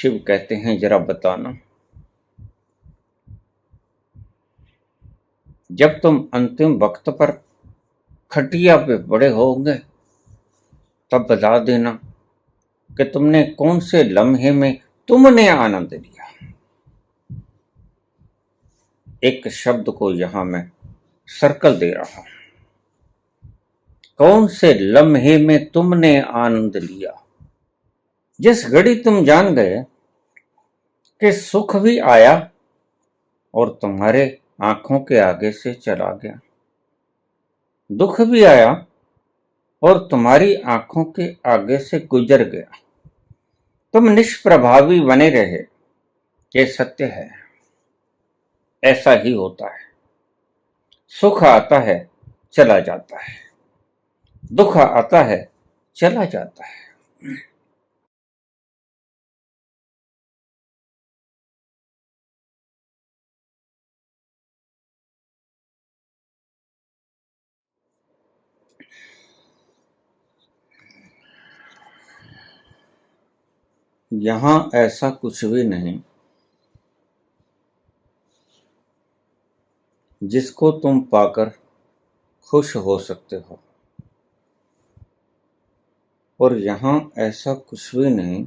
शिव कहते हैं, जरा बताना, जब तुम अंतिम वक्त पर खटिया पे पड़े होंगे तब बता देना कि तुमने कौन से लम्हे में तुमने आनंद लिया। एक शब्द को यहां मैं सर्कल दे रहा हूं। कौन से लम्हे में तुमने आनंद लिया। जिस घड़ी तुम जान गए कि सुख भी आया और तुम्हारे आंखों के आगे से चला गया, दुख भी आया और तुम्हारी आंखों के आगे से गुजर गया, तुम निष्प्रभावी बने रहे। ये सत्य है, ऐसा ही होता है। सुख आता है, चला जाता है, दुख आता है, चला जाता है। यहां ऐसा कुछ भी नहीं जिसको तुम पाकर खुश हो सकते हो, और यहां ऐसा कुछ भी नहीं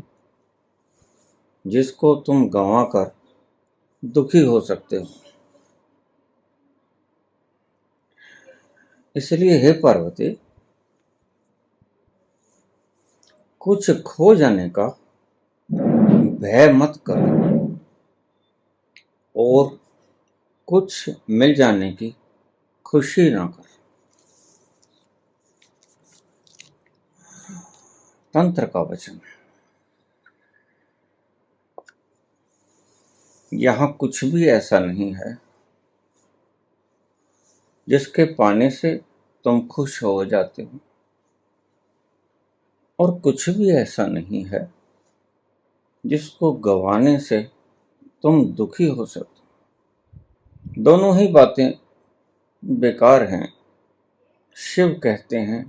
जिसको तुम गंवा कर दुखी हो सकते हो। इसलिए हे पार्वती, कुछ खो जाने का भय मत करो और कुछ मिल जाने की खुशी ना कर। तंत्र का वचन। यहां कुछ भी ऐसा नहीं है जिसके पाने से तुम खुश हो जाते हो, और कुछ भी ऐसा नहीं है जिसको गंवाने से तुम दुखी हो सकते हो। दोनों ही बातें बेकार हैं, शिव कहते हैं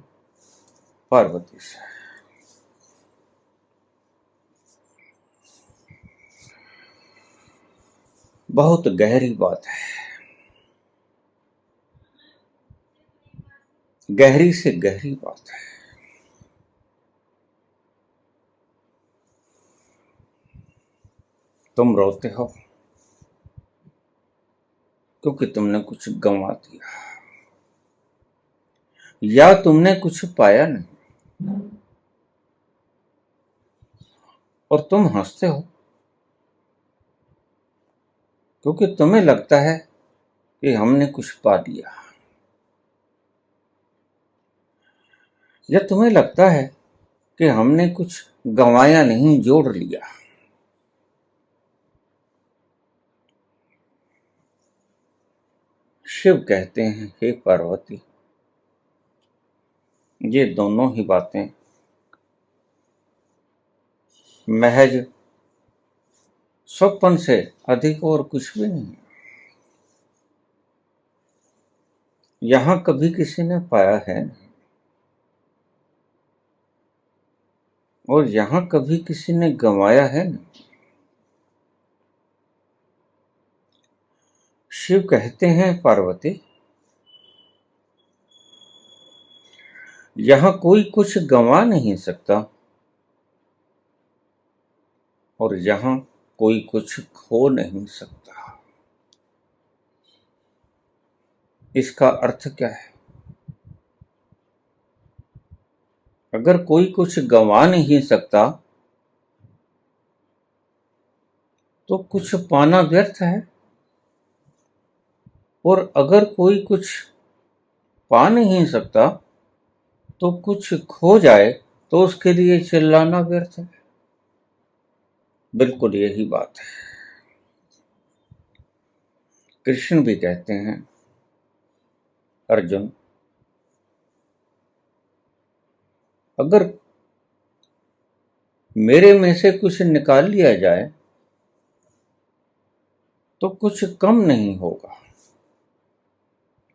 पार्वती से। बहुत गहरी बात है, गहरी से गहरी बात है। तुम रोते हो क्योंकि तुमने कुछ गंवा दिया, या तुमने कुछ पाया नहीं, और तुम हंसते हो क्योंकि तुम्हें लगता है कि हमने कुछ पा लिया, या तुम्हें लगता है कि हमने कुछ गंवाया नहीं, जोड़ लिया। शिव कहते हैं, हे पार्वती, ये दोनों ही बातें महज स्वप्न से अधिक और कुछ भी नहीं। यहां कभी किसी ने पाया है नहीं, और यहां कभी किसी ने गंवाया है नहीं। शिव कहते हैं, पार्वती, यहां कोई कुछ गंवा नहीं सकता और यहां कोई कुछ खो नहीं सकता। इसका अर्थ क्या है? अगर कोई कुछ गंवा नहीं सकता तो कुछ पाना व्यर्थ है, और अगर कोई कुछ पा नहीं सकता तो कुछ खो जाए तो उसके लिए चिल्लाना व्यर्थ है। बिल्कुल यही बात है। कृष्ण भी कहते हैं, अर्जुन, अगर मेरे में से कुछ निकाल लिया जाए तो कुछ कम नहीं होगा,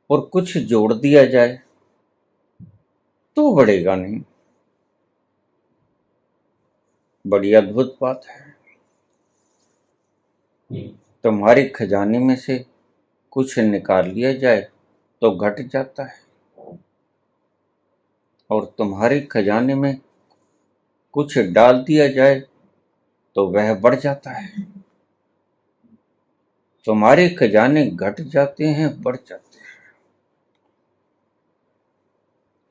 और कुछ जोड़ दिया जाए तो बढ़ेगा नहीं। बड़ी अद्भुत बात है। तुम्हारे खजाने में से कुछ निकाल लिया जाए तो घट जाता है, और तुम्हारे खजाने में कुछ डाल दिया जाए तो वह बढ़ जाता है। तुम्हारे खजाने घट जाते हैं, बढ़ जाते हैं।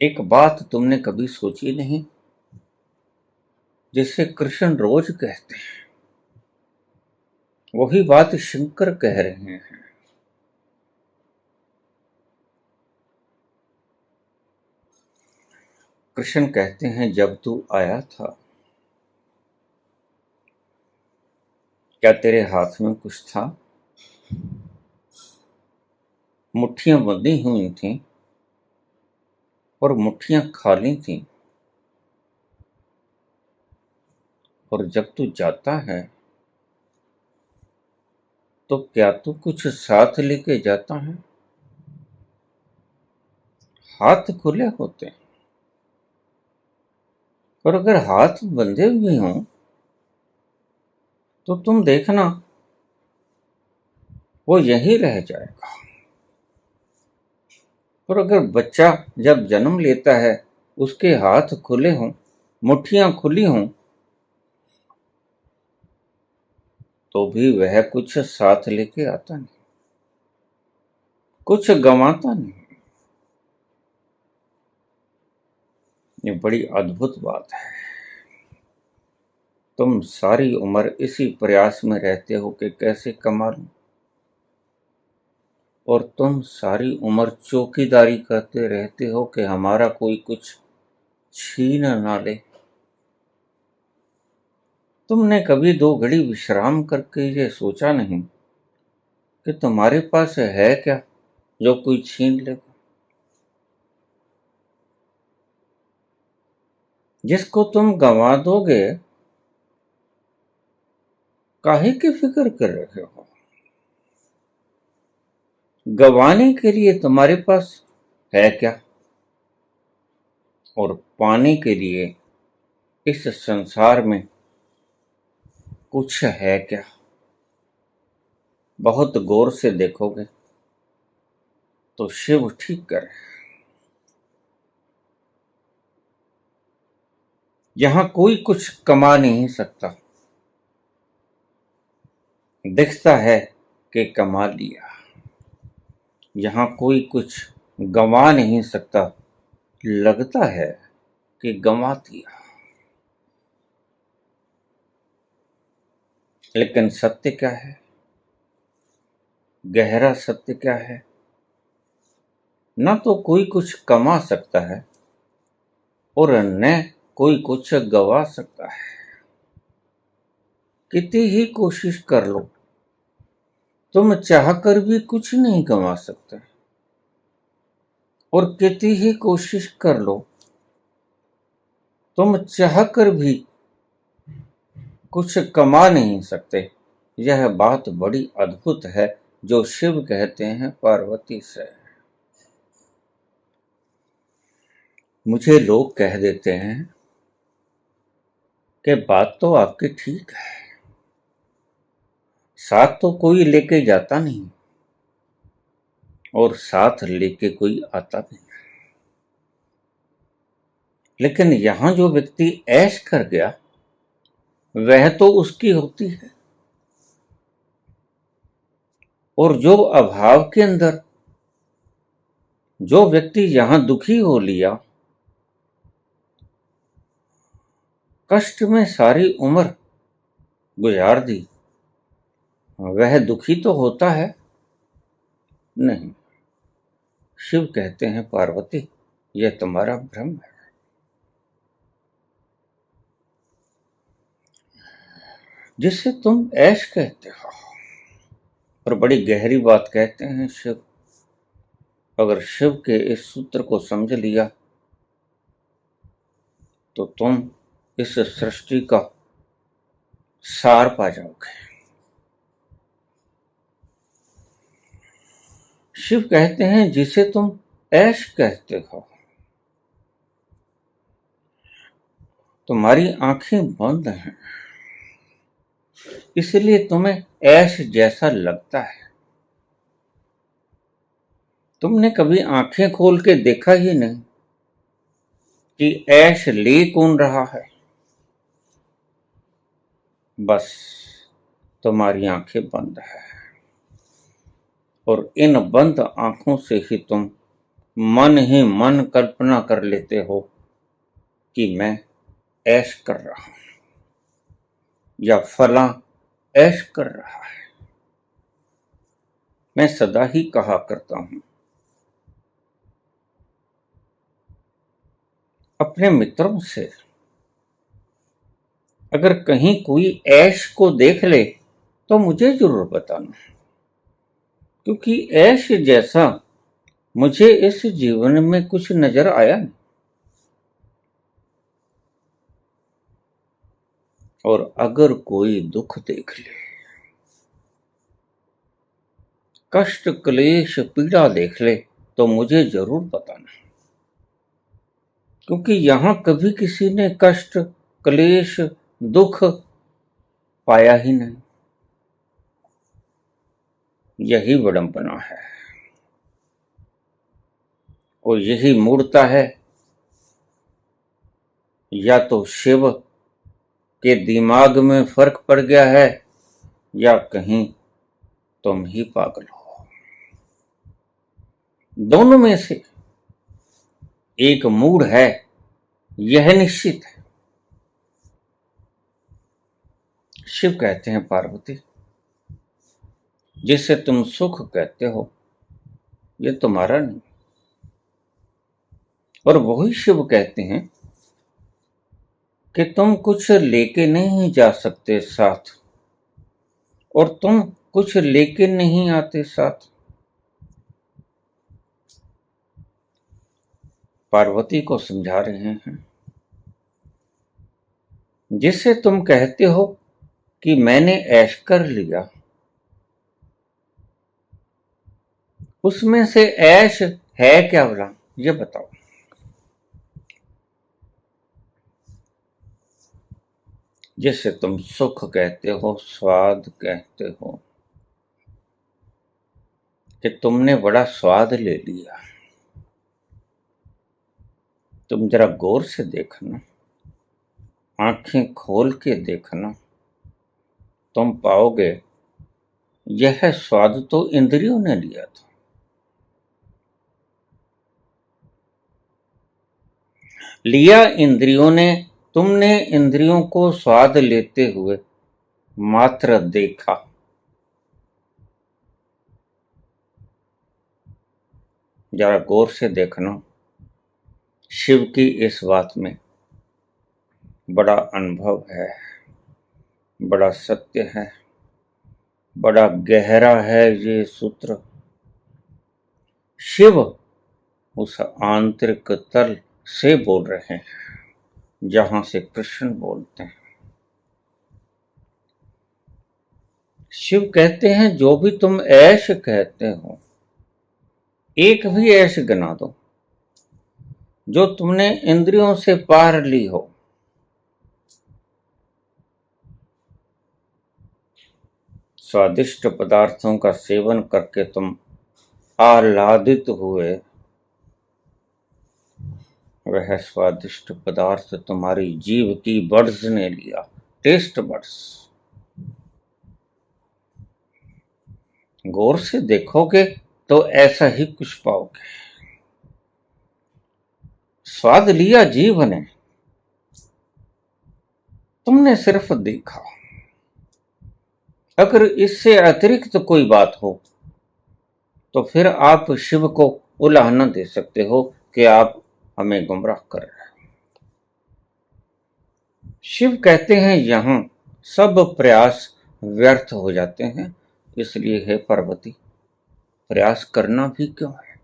एक बात तुमने कभी सोची नहीं, जिसे कृष्ण रोज कहते हैं, वही बात शंकर कह रहे हैं। कृष्ण कहते हैं, जब तू आया था क्या तेरे हाथ में कुछ था? मुट्ठियां बंधी हुई थीं और मुट्ठियां खाली थीं, और जब तू जाता है तो क्या तू कुछ साथ लेके जाता है? हाथ खुले होते हैं, और अगर हाथ बंधे हुए हों तो तुम देखना वो यहीं रह जाएगा। और अगर बच्चा जब जन्म लेता है, उसके हाथ खुले हों, मुट्ठियां खुली हों, तो भी वह कुछ साथ लेके आता नहीं, कुछ गंवाता नहीं। ये बड़ी अद्भुत बात है। तुम सारी उम्र इसी प्रयास में रहते हो कि कैसे कमा लूं, और तुम सारी उम्र चौकीदारी करते रहते हो कि हमारा कोई कुछ छीन ना ले। तुमने कभी 2 घड़ी विश्राम करके ये सोचा नहीं कि तुम्हारे पास है क्या जो कोई छीन लेगा? जिसको तुम गंवा दोगे, काहे की फिक्र कर रहे हो? गंवाने के लिए तुम्हारे पास है क्या, और पाने के लिए इस संसार में कुछ है क्या? बहुत गौर से देखोगे तो शिव ठीक करे। यहां कोई कुछ कमा नहीं सकता, दिखता है कि कमा लिया। यहां कोई कुछ गंवा नहीं सकता, लगता है कि गंवा दिया। लेकिन सत्य क्या है? गहरा सत्य क्या है? न तो कोई कुछ कमा सकता है और न कोई कुछ गवा सकता है। कितनी ही कोशिश कर लो, तुम चाहकर भी कुछ नहीं कमा सकते, और कितनी ही कोशिश कर लो, तुम चाहकर भी कुछ कमा नहीं सकते। यह बात बड़ी अद्भुत है जो शिव कहते हैं पार्वती से। मुझे लोग कह देते हैं कि बात तो आपकी ठीक है, साथ तो कोई लेके जाता नहीं और साथ लेके कोई आता भी नहीं। लेकिन यहां जो व्यक्ति ऐश कर गया, वह तो उसकी होती है, और जो अभाव के अंदर जो व्यक्ति यहां दुखी हो लिया, कष्ट में सारी उम्र गुजार दी, वह दुखी तो होता है नहीं। शिव कहते हैं, पार्वती यह तुम्हारा भ्रम है। जिसे तुम ऐश कहते हो, और बड़ी गहरी बात कहते हैं शिव। अगर शिव के इस सूत्र को समझ लिया तो तुम इस सृष्टि का सार पा जाओगे। शिव कहते हैं, जिसे तुम ऐश कहते हो, तुम्हारी आंखें बंद हैं, इसलिए तुम्हें ऐश जैसा लगता है। तुमने कभी आंखें खोल के देखा ही नहीं कि ऐश ले कौन रहा है। बस तुम्हारी आंखें बंद है, और इन बंद आंखों से ही तुम मन ही मन कल्पना कर लेते हो कि मैं ऐश कर रहा हूं या फला ऐश कर रहा है। मैं सदा ही कहा करता हूं अपने मित्रों से, अगर कहीं कोई ऐश को देख ले तो मुझे जरूर बताना, क्योंकि ऐश जैसा मुझे इस जीवन में कुछ नजर आया नहीं। और अगर कोई दुख देख ले, कष्ट क्लेश पीड़ा देख ले तो मुझे जरूर बताना, क्योंकि यहां कभी किसी ने कष्ट क्लेश दुख पाया ही नहीं। यही विडंबना है, और यही मूर्ता है। या तो शिव के दिमाग में फर्क पड़ गया है, या कहीं तुम ही पागल हो। दोनों में से एक मूड है, यह निश्चित है। शिव कहते हैं, पार्वती, जिसे तुम सुख कहते हो यह तुम्हारा नहीं। और वही शिव कहते हैं कि तुम कुछ लेके नहीं जा सकते साथ, और तुम कुछ लेके नहीं आते साथ। पार्वती को समझा रहे हैं, जिसे तुम कहते हो कि मैंने ऐश कर लिया, उसमें से ऐश है क्या भला, ये बताओ। जिसे तुम सुख कहते हो, स्वाद कहते हो, कि तुमने बड़ा स्वाद ले लिया। तुम जरा गौर से देखना, आंखें खोल के देखना, तुम पाओगे यह स्वाद तो इंद्रियों ने लिया था। लिया इंद्रियों ने, तुमने इंद्रियों को स्वाद लेते हुए मात्र देखा। जरा गौर से देखना, शिव की इस बात में बड़ा अनुभव है, बड़ा सत्य है, बड़ा गहरा है ये सूत्र। शिव उस आंतरिक तल से बोल रहे हैं जहां से कृष्ण बोलते हैं। शिव कहते हैं, जो भी तुम ऐश कहते हो, एक भी ऐश गिना दो जो तुमने इंद्रियों से पार ली हो। स्वादिष्ट पदार्थों का सेवन करके तुम आह्लादित हुए, वह स्वादिष्ट पदार्थ तुम्हारी जीभ की बड्स ने लिया, टेस्ट बड्स। गौर से देखोगे तो ऐसा ही कुछ पाओगे। स्वाद लिया जीभ ने, तुमने सिर्फ देखा। अगर इससे अतिरिक्त कोई बात हो तो फिर आप शिव को उलाहना दे सकते हो कि आप हमें गुमराह कर रहे हैं। शिव कहते हैं, यहां सब प्रयास व्यर्थ हो जाते हैं, इसलिए हे पार्वती, प्रयास करना भी क्यों है।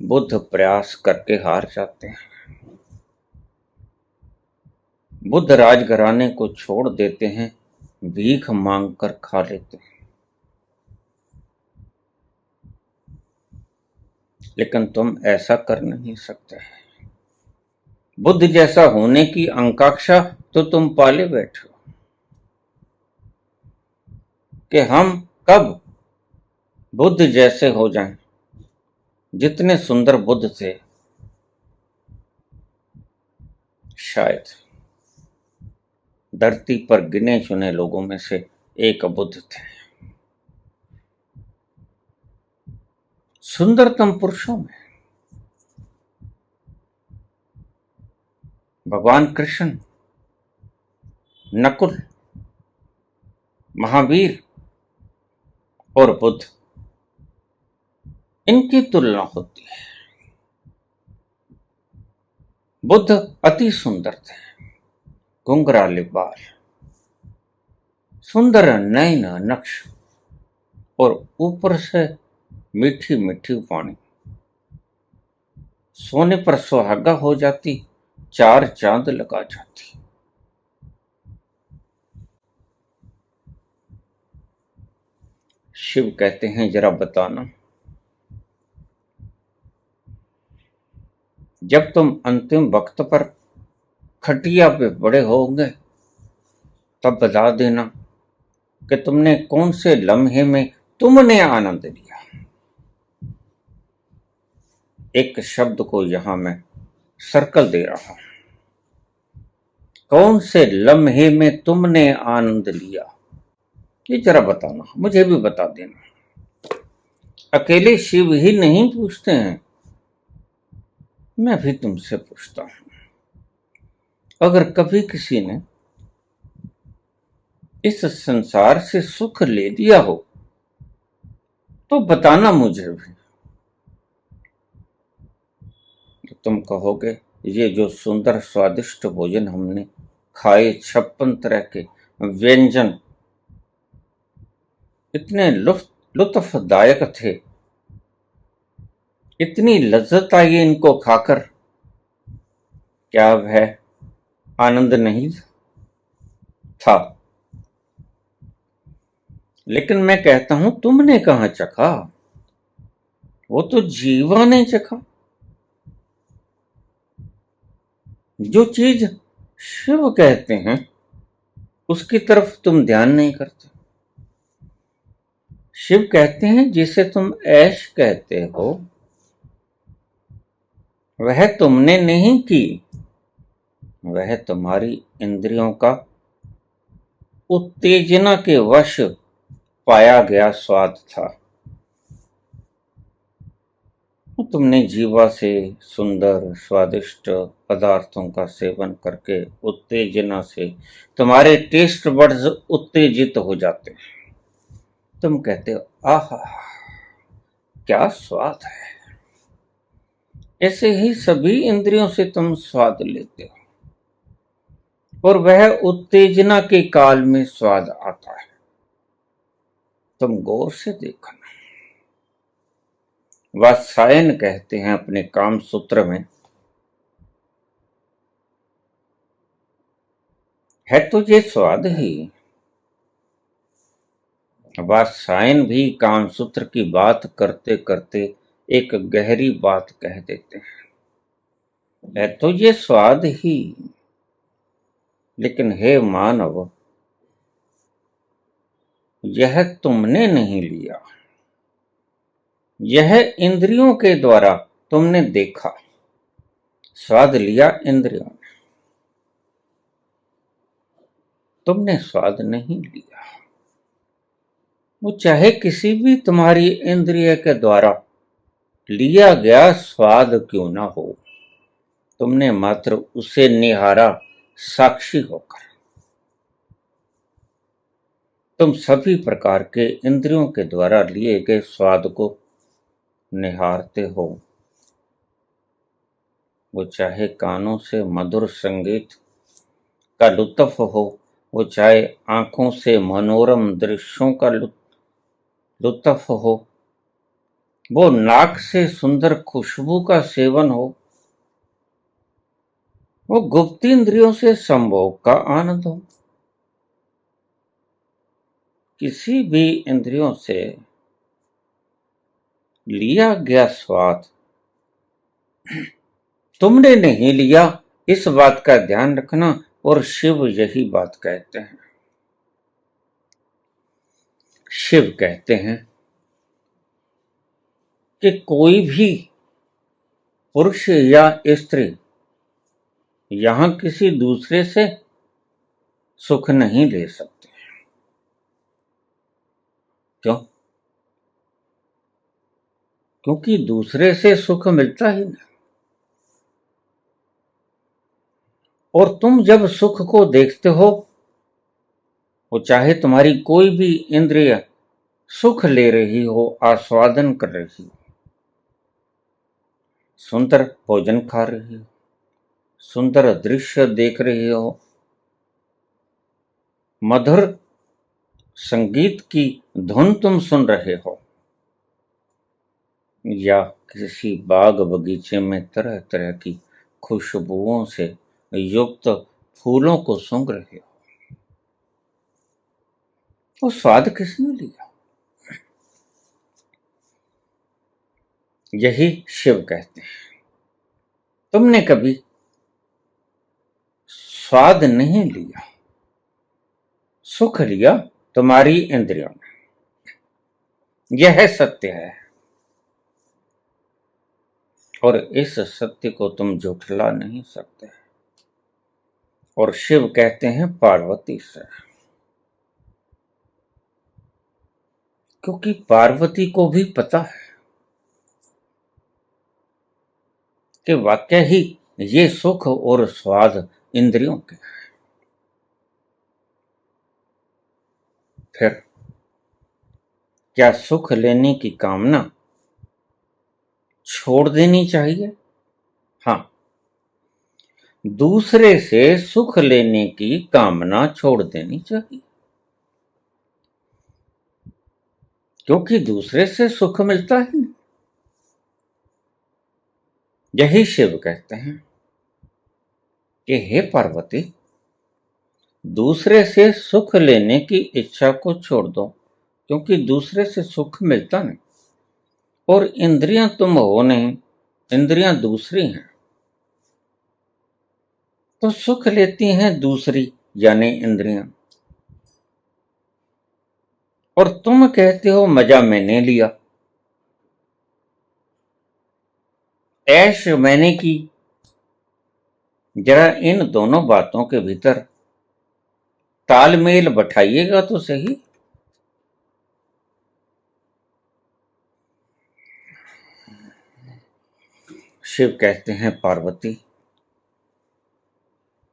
बुद्ध प्रयास करके हार जाते हैं। बुद्ध राजघराने को छोड़ देते हैं, भीख मांगकर खा लेते हैं। लेकिन तुम ऐसा कर नहीं सकते। बुद्ध जैसा होने की आकांक्षा तो तुम पाले बैठे हो कि हम कब बुद्ध जैसे हो जाएं। जितने सुंदर बुद्ध थे, शायद धरती पर गिने चुने लोगों में से एक बुद्ध थे। सुंदरतम पुरुषों में भगवान कृष्ण, नकुल, महावीर और बुद्ध, इनकी तुलना होती है। बुद्ध अति सुंदर थे, घुंघराले बाल, सुंदर नयन नक्श और ऊपर से मीठी मीठी वाणी। सोने पर सुहागा हो जाती, चार चांद लगा जाती। शिव कहते हैं, जरा बताना, जब तुम अंतिम वक्त पर खटिया पे बड़े होंगे तब बता देना कि तुमने कौन से लम्हे में तुमने आनंद लिया। एक शब्द को यहां मैं सर्कल दे रहा हूं। कौन से लम्हे में तुमने आनंद लिया, ये जरा बताना, मुझे भी बता देना। अकेले शिव ही नहीं पूछते हैं, मैं भी तुमसे पूछता हूं। अगर कभी किसी ने इस संसार से सुख ले लिया हो तो बताना मुझे भी। तो तुम कहोगे, ये जो सुंदर स्वादिष्ट भोजन हमने खाए, 56 तरह के व्यंजन इतने लुत्फदायक थे, इतनी लज्जत आई इनको खाकर, क्या वह आनंद नहीं था? लेकिन मैं कहता हूं, तुमने कहां चखा, वो तो जीवा ने चखा। जो चीज शिव कहते हैं उसकी तरफ तुम ध्यान नहीं करते। शिव कहते हैं, जिसे तुम ऐश कहते हो वह तुमने नहीं की, वह तुम्हारी इंद्रियों का उत्तेजना के वश पाया गया स्वाद था। तुमने जीवा से सुंदर स्वादिष्ट पदार्थों का सेवन करके उत्तेजना से तुम्हारे टेस्ट बड्स उत्तेजित हो जाते हैं। तुम कहते हो, आहा क्या स्वाद है। ऐसे ही सभी इंद्रियों से तुम स्वाद लेते हो और वह उत्तेजना के काल में स्वाद आता है। तुम गौर से देखना। वात्सायन कहते हैं अपने काम सूत्र में, है तो ये स्वाद ही। वात्सायन भी काम सूत्र की बात करते करते एक गहरी बात कह देते हैं, है तो ये स्वाद ही। लेकिन हे मानव, यह तुमने नहीं लिया, यह इंद्रियों के द्वारा तुमने देखा। स्वाद लिया इंद्रियों ने, तुमने स्वाद नहीं लिया। वो चाहे किसी भी तुम्हारी इंद्रिय के द्वारा लिया गया स्वाद क्यों ना हो, तुमने मात्र उसे निहारा साक्षी होकर। तुम सभी प्रकार के इंद्रियों के द्वारा लिए गए स्वाद को निहारते हो। वो चाहे कानों से मधुर संगीत का लुत्फ हो, वो चाहे आंखों से मनोरम दृश्यों का लुत्फ हो, वो नाक से सुंदर खुशबू का सेवन हो, वो गुप्त इंद्रियों से संभोग का आनंद हो। किसी भी इंद्रियों से लिया गया स्वाद तुमने नहीं लिया, इस बात का ध्यान रखना। और शिव यही बात कहते हैं। शिव कहते हैं कि कोई भी पुरुष या स्त्री यहां किसी दूसरे से सुख नहीं ले सकते। क्यों? क्योंकि दूसरे से सुख मिलता ही नहीं। और तुम जब सुख को देखते हो, वो चाहे तुम्हारी कोई भी इंद्रिय सुख ले रही हो, आस्वादन कर रही हो, सुंदर भोजन खा रही हो, सुंदर दृश्य देख रही हो, मधुर संगीत की धुन तुम सुन रहे हो, या किसी बाग बगीचे में तरह तरह की खुशबुओं से युक्त फूलों को सूंघ रहे हो, वो स्वाद किसने लिया? यही शिव कहते हैं। तुमने कभी स्वाद नहीं लिया, सुख लिया तुम्हारी इंद्रियों ने। यह सत्य है और इस सत्य को तुम झुठला नहीं सकते। और शिव कहते हैं पार्वती से, क्योंकि पार्वती को भी पता है कि वाकई ही ये सुख और स्वाद इंद्रियों के हैं। फिर क्या सुख लेने की कामना छोड़ देनी चाहिए? हाँ, दूसरे से सुख लेने की कामना छोड़ देनी चाहिए, क्योंकि दूसरे से सुख मिलता ही नहीं। यही शिव कहते हैं कि हे पार्वती, दूसरे से सुख लेने की इच्छा को छोड़ दो, क्योंकि दूसरे से सुख मिलता नहीं। और इंद्रियां तुम हो नहीं, इंद्रियां दूसरी हैं, तो सुख लेती हैं दूसरी यानी इंद्रियां। और तुम कहते हो मजा मैंने लिया, ऐश मैंने की। जरा इन दोनों बातों के भीतर तालमेल बैठाइएगा तो सही। शिव कहते हैं पार्वती,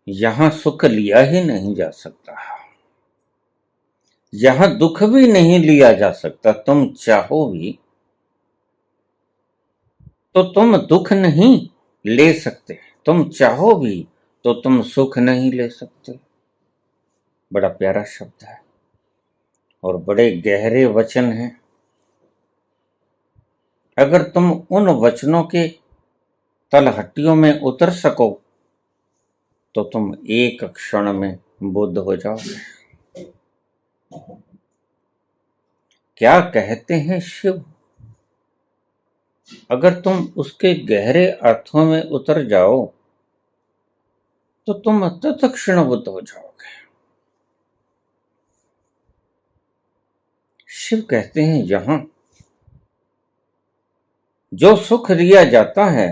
यहां सुख लिया ही नहीं जा सकता, यहां दुख भी नहीं लिया जा सकता। तुम चाहो भी तो तुम दुख नहीं ले सकते, तुम चाहो भी तो तुम सुख नहीं ले सकते। बड़ा प्यारा शब्द है और बड़े गहरे वचन हैं। अगर तुम उन वचनों के तलहट्टियों में उतर सको तो तुम एक क्षण में बुद्ध हो जाओगे। क्या कहते हैं शिव? अगर तुम उसके गहरे अर्थों में उतर जाओ तो तुम तत्क्षण बुद्ध हो जाओगे। शिव कहते हैं यहां जो सुख लिया जाता है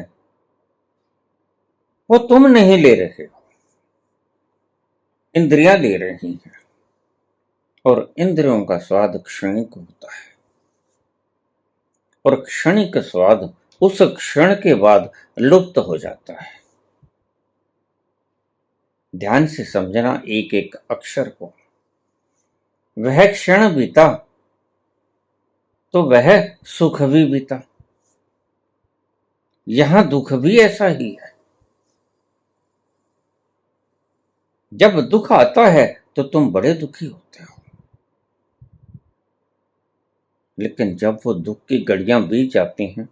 वो तुम नहीं ले रहे हो, इंद्रियां ले रही हैं। और इंद्रियों का स्वाद क्षणिक होता है, और क्षणिक स्वाद उस क्षण के बाद लुप्त हो जाता है। ध्यान से समझना एक एक अक्षर को। वह क्षण बीता तो वह सुख भी बीता। यहां दुख भी ऐसा ही है। जब दुख आता है तो तुम बड़े दुखी होते हो, लेकिन जब वो दुख की घड़ियां बीत जाती हैं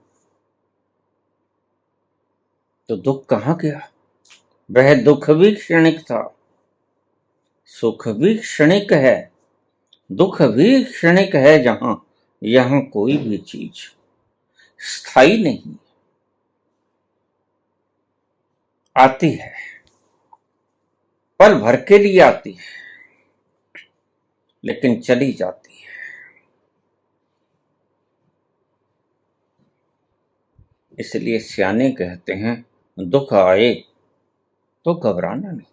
तो दुख कहां गया? वह दुख भी क्षणिक था, सुख भी क्षणिक है, दुख भी क्षणिक है। यहां कोई भी चीज स्थायी नहीं, आती है पल भर के लिए आती है लेकिन चली जाती है। इसलिए सियाने कहते हैं दुख आए तो घबराना नहीं।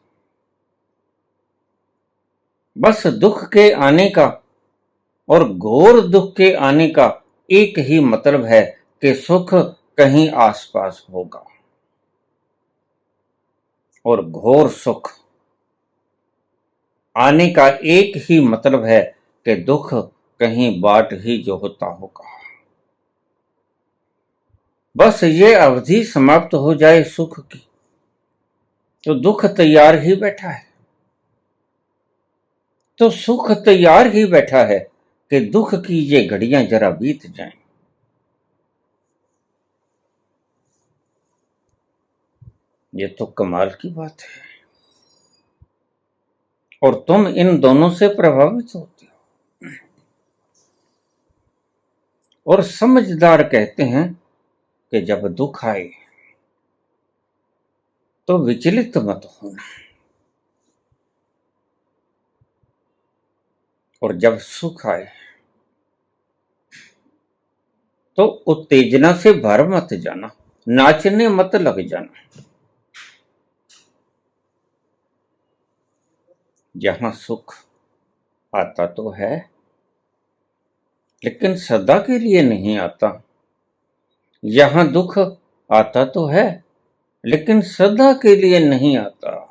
बस दुख के आने का और घोर दुख के आने का एक ही मतलब है कि सुख कहीं आसपास होगा, और घोर सुख आने का एक ही मतलब है कि दुख कहीं बाट ही जो होता होगा। बस ये अवधि समाप्त हो जाए सुख की तो दुख तैयार ही बैठा है, तो सुख तैयार ही बैठा है कि दुख की ये घड़ियां जरा बीत जाएं। ये तो कमाल की बात है, और तुम इन दोनों से प्रभावित होते हो। और समझदार कहते हैं कि जब दुख आए तो विचलित मत होना, और जब सुख आए तो उत्तेजना से भर मत जाना, नाचने मत लग जाना। जहां सुख आता तो है लेकिन सदा के लिए नहीं आता, यहां दुख आता तो है लेकिन सदा के लिए नहीं आता।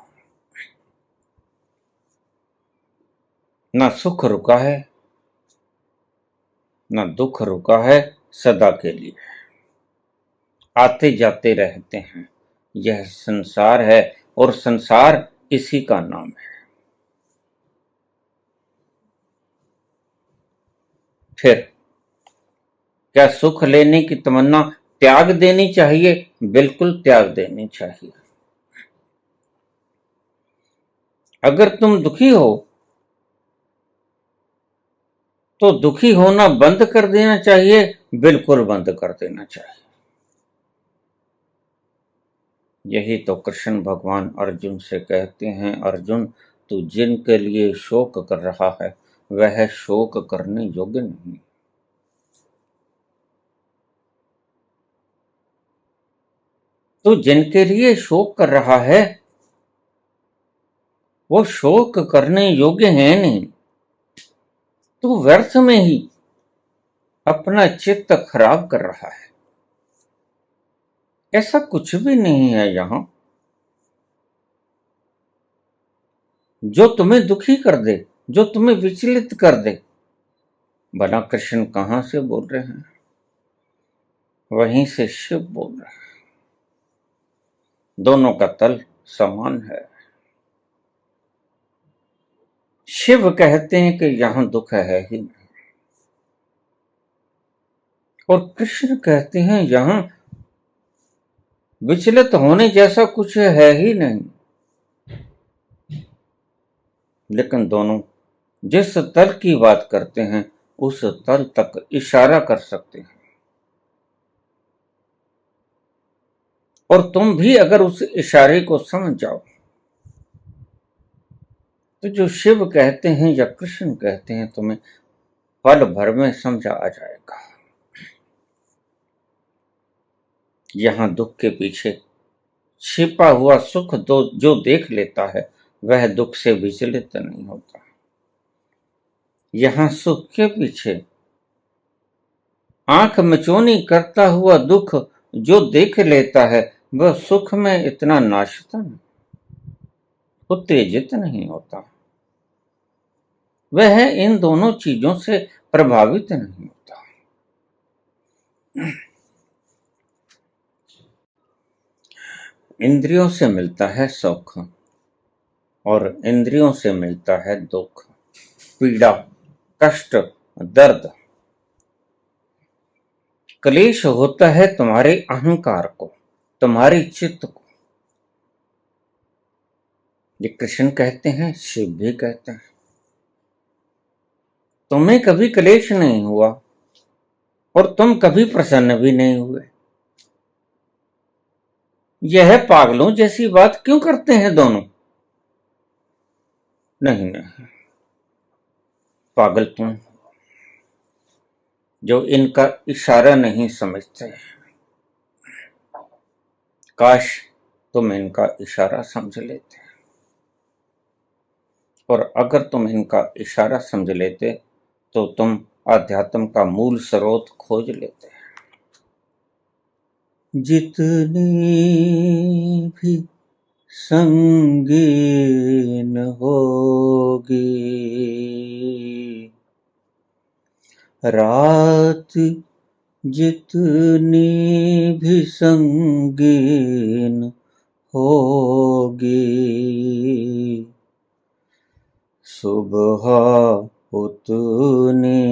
ना सुख रुका है ना दुख रुका है, सदा के लिए आते जाते रहते हैं। यह संसार है और संसार इसी का नाम है। फिर क्या सुख लेने की तमन्ना त्याग देनी चाहिए? बिल्कुल त्याग देनी चाहिए। अगर तुम दुखी हो तो दुखी होना बंद कर देना चाहिए, बिल्कुल बंद कर देना चाहिए। यही तो कृष्ण भगवान अर्जुन से कहते हैं, अर्जुन तू जिनके लिए शोक कर रहा है वह शोक करने योग्य नहीं। तू जिनके लिए शोक कर रहा है वो शोक करने योग्य है नहीं। तू व्यर्थ में ही अपना चित्त खराब कर रहा है। ऐसा कुछ भी नहीं है यहां जो तुम्हें दुखी कर दे, जो तुम्हें विचलित कर दे। भला कृष्ण कहां से बोल रहे हैं? वहीं से शिव बोल रहे हैं। दोनों का तल समान है। शिव कहते हैं कि यहां दुख है ही नहीं, और कृष्ण कहते हैं यहां विचलित होने जैसा कुछ है ही नहीं। लेकिन दोनों जिस तल की बात करते हैं उस तल तक इशारा कर सकते हैं, और तुम भी अगर उस इशारे को समझ जाओ तो जो शिव कहते हैं या कृष्ण कहते हैं तुम्हें पल भर में समझ आ जाएगा। यहां दुख के पीछे छिपा हुआ सुख जो देख लेता है वह दुख से विचलित नहीं होता। यहां सुख के पीछे आंख मिचौनी करता हुआ दुख जो देख लेता है वह सुख में इतना नाचता नहीं, उत्तेजित नहीं होता। वह इन दोनों चीजों से प्रभावित नहीं होता। इंद्रियों से मिलता है सुख और इंद्रियों से मिलता है दुख, पीड़ा, कष्ट, दर्द। क्लेश होता है तुम्हारे अहंकार को, तुम्हारे चित्त को। ये कृष्ण कहते हैं, शिव भी कहते हैं। तुम्हें कभी क्लेश नहीं हुआ और तुम कभी प्रसन्न भी नहीं हुए। यह पागलों जैसी बात क्यों करते हैं दोनों? नहीं नहीं, पागल तुम जो इनका इशारा नहीं समझते। काश तुम इनका इशारा समझ लेते, और अगर तुम इनका इशारा समझ लेते तो तुम आध्यात्म का मूल स्रोत खोज लेते। जितनी भी संगीन होगी रात, जितनी भी संगीन होगी सुबह उतनी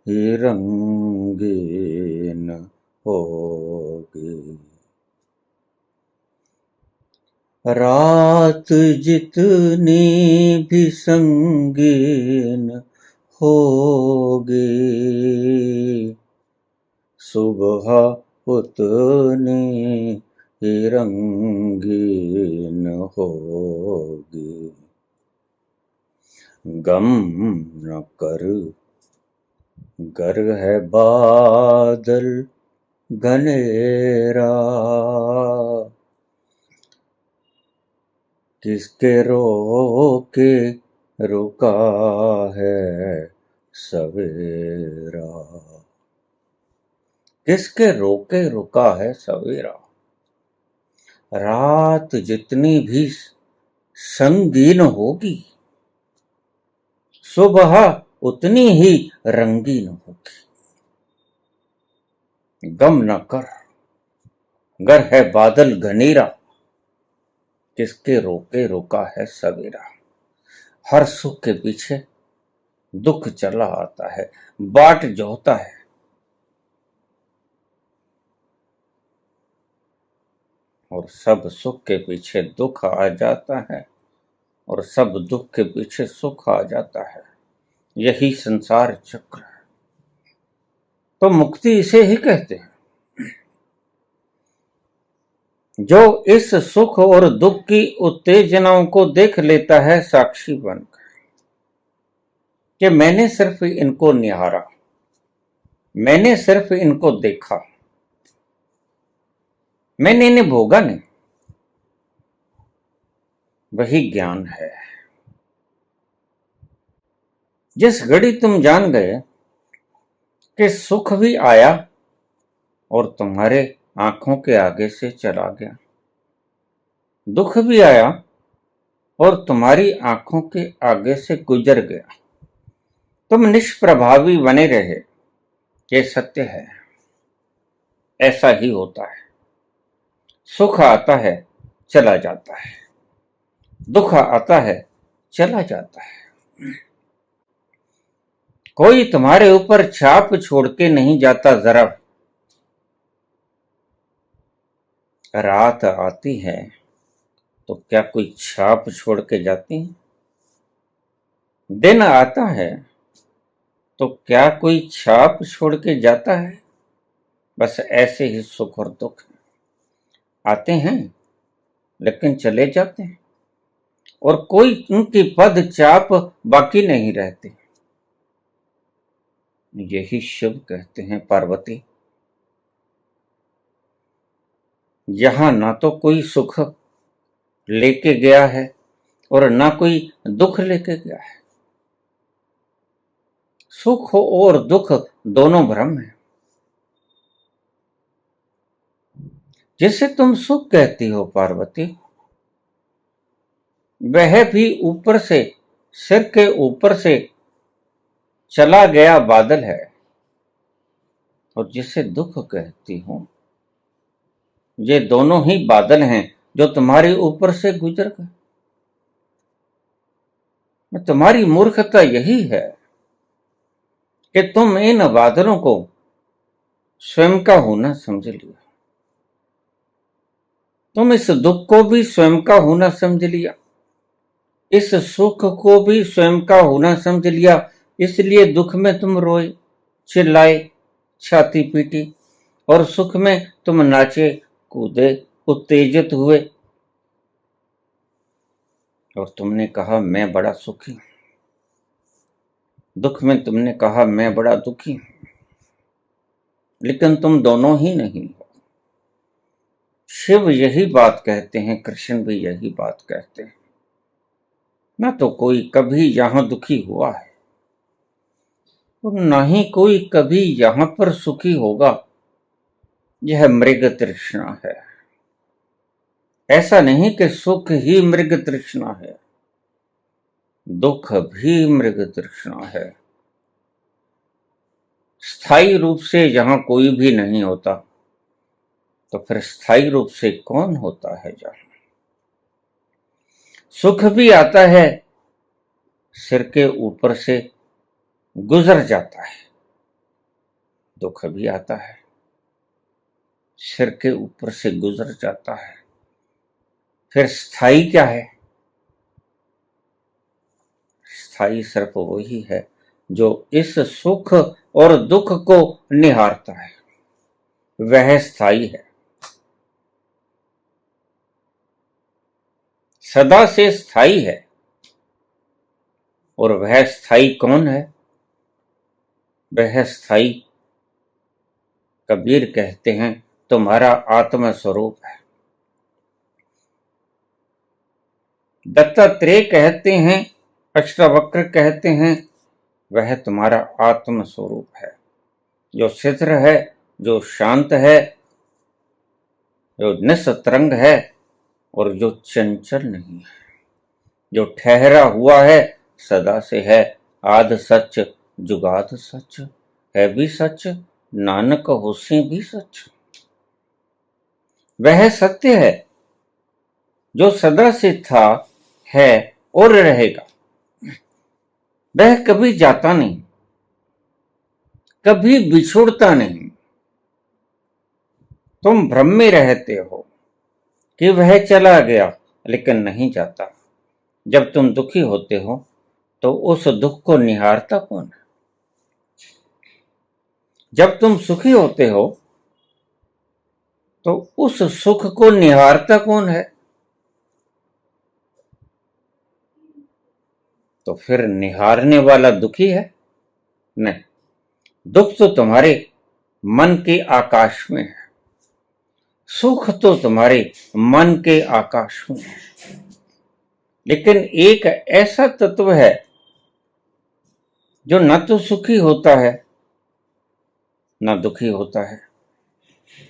ही रंगीन होगी। रात जितनी भी संगीन होगी सुबह उतनी ही रंगीन होगी। गम न कर, गर है बादल घनेरा, किसके रोके रुका है सवेरा, किसके रोके रुका है सवेरा। रात जितनी भी संगीन होगी सुबह उतनी ही रंगीन होगी। गम न कर, गर है बादल घनेरा, किसके रोके रुका है सवेरा। हर सुख के पीछे दुख चला आता है, बाट जोहता है। और सब सुख के पीछे दुख आ जाता है, और सब दुख के पीछे सुख आ जाता है। यही संसार चक्र है। तो मुक्ति इसे ही कहते हैं। जो इस सुख और दुख की उत्तेजनाओं को देख लेता है साक्षी बनकर कि मैंने सिर्फ इनको निहारा, मैंने सिर्फ इनको देखा, मैंने इन्हें भोगा नहीं, वही ज्ञान है। जिस घड़ी तुम जान गए कि सुख भी आया और तुम्हारे आंखों के आगे से चला गया, दुख भी आया और तुम्हारी आंखों के आगे से गुजर गया, तुम निष्प्रभावी बने रहे, ये सत्य है। ऐसा ही होता है। सुख आता है चला जाता है, दुख आता है चला जाता है। कोई तुम्हारे ऊपर छाप छोड़ के नहीं जाता जरा। रात आती है तो क्या कोई छाप छोड़ के जाती है? दिन आता है तो क्या कोई छाप छोड़ के जाता है? बस ऐसे ही सुख और दुख आते हैं लेकिन चले जाते हैं, और कोई उनकी पद चाप बाकी नहीं रहते। यही शुभ कहते हैं पार्वती। यहां ना तो कोई सुख लेके गया है और ना कोई दुख लेके गया है। सुख और दुख दोनों भ्रम है। जिसे तुम सुख कहती हो पार्वती, वह भी ऊपर से, सिर के ऊपर से चला गया बादल है, और जिसे दुख कहती हूं, ये दोनों ही बादल हैं जो तुम्हारे ऊपर से गुजर गए। तुम्हारी मूर्खता यही है कि तुम इन बादलों को स्वयं का होना समझ लिया। तुम इस दुख को भी स्वयं का होना समझ लिया, इस सुख को भी स्वयं का होना समझ लिया। इसलिए दुख में तुम रोए, चिल्लाए, छाती पीटी, और सुख में तुम नाचे, कूदे, उत्तेजित हुए। और तुमने कहा मैं बड़ा सुखी हूं। दुख में तुमने कहा मैं बड़ा दुखी हूं, लेकिन तुम दोनों ही नहीं हो। शिव यही बात कहते हैं, कृष्ण भी यही बात कहते हैं। ना तो कोई कभी यहां दुखी हुआ है और ना ही कोई कभी यहां पर सुखी होगा। यह मृग तृष्णा है। ऐसा नहीं कि सुख ही मृग तृष्णा है, दुख भी मृग तृष्णा है। स्थायी रूप से जहां कोई भी नहीं होता, तो फिर स्थायी रूप से कौन होता है? जहां सुख भी आता है, सिर के ऊपर से गुजर जाता है, दुख भी आता है, सिर के ऊपर से गुजर जाता है। फिर स्थायी क्या है? स्थायी सिर्फ वही है जो इस सुख और दुख को निहारता है, वह स्थायी है। सदा से स्थायी है। और वह स्थायी कौन है? वह स्थायी कबीर कहते हैं तुम्हारा आत्म स्वरूप है। दत्तात्रेय कहते हैं, अष्टावक्र कहते हैं, वह तुम्हारा आत्म स्वरूप है, जो स्थिर है, जो शांत है, जो निस्तरंग है और जो चंचल नहीं है, जो ठहरा हुआ है, सदा से है। आद सच जुगाद सच, है भी सच, नानक होसी भी सच। वह सत्य है जो सदा से था, है और रहेगा। वह कभी जाता नहीं, कभी बिछुड़ता नहीं। तुम भ्रम में रहते हो कि वह चला गया, लेकिन नहीं जाता। जब तुम दुखी होते हो तो उस दुख को निहारता कौन है? जब तुम सुखी होते हो तो उस सुख को निहारता कौन है? तो फिर निहारने वाला दुखी है? नहीं, दुख तो तुम्हारे मन के आकाश में है, सुख तो तुम्हारे मन के आकाश में है। लेकिन एक ऐसा तत्व है जो न तो सुखी होता है न दुखी होता है,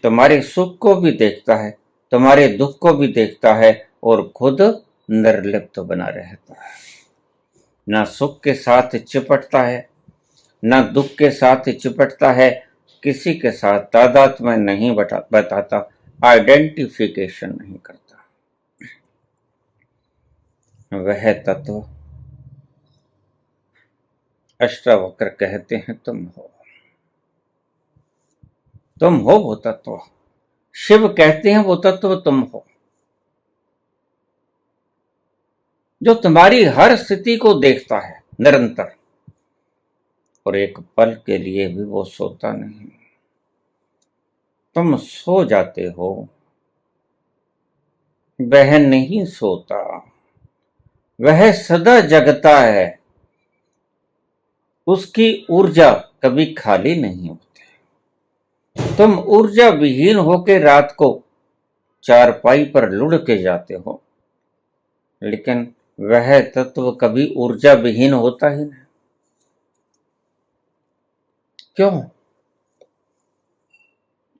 तुम्हारे सुख को भी देखता है, तुम्हारे दुख को भी देखता है और खुद निर्लिप्त बना रहता है। ना सुख के साथ चिपटता है, ना दुख के साथ चिपटता है, किसी के साथ तादात्म्य नहीं बताता, आइडेंटिफिकेशन नहीं करता। वह तत्व अष्टावक्र कहते हैं तुम हो। तुम हो वो तत्व। शिव कहते हैं वो तत्व तुम हो, जो तुम्हारी हर स्थिति को देखता है निरंतर, और एक पल के लिए भी वो सोता नहीं। तुम सो जाते हो, वह नहीं सोता, वह सदा जगता है। उसकी ऊर्जा कभी खाली नहीं होती। तुम ऊर्जा विहीन होकर रात को चारपाई पर लुढ़ के जाते हो, लेकिन वह तत्व कभी ऊर्जा विहीन होता ही नहीं। क्यों?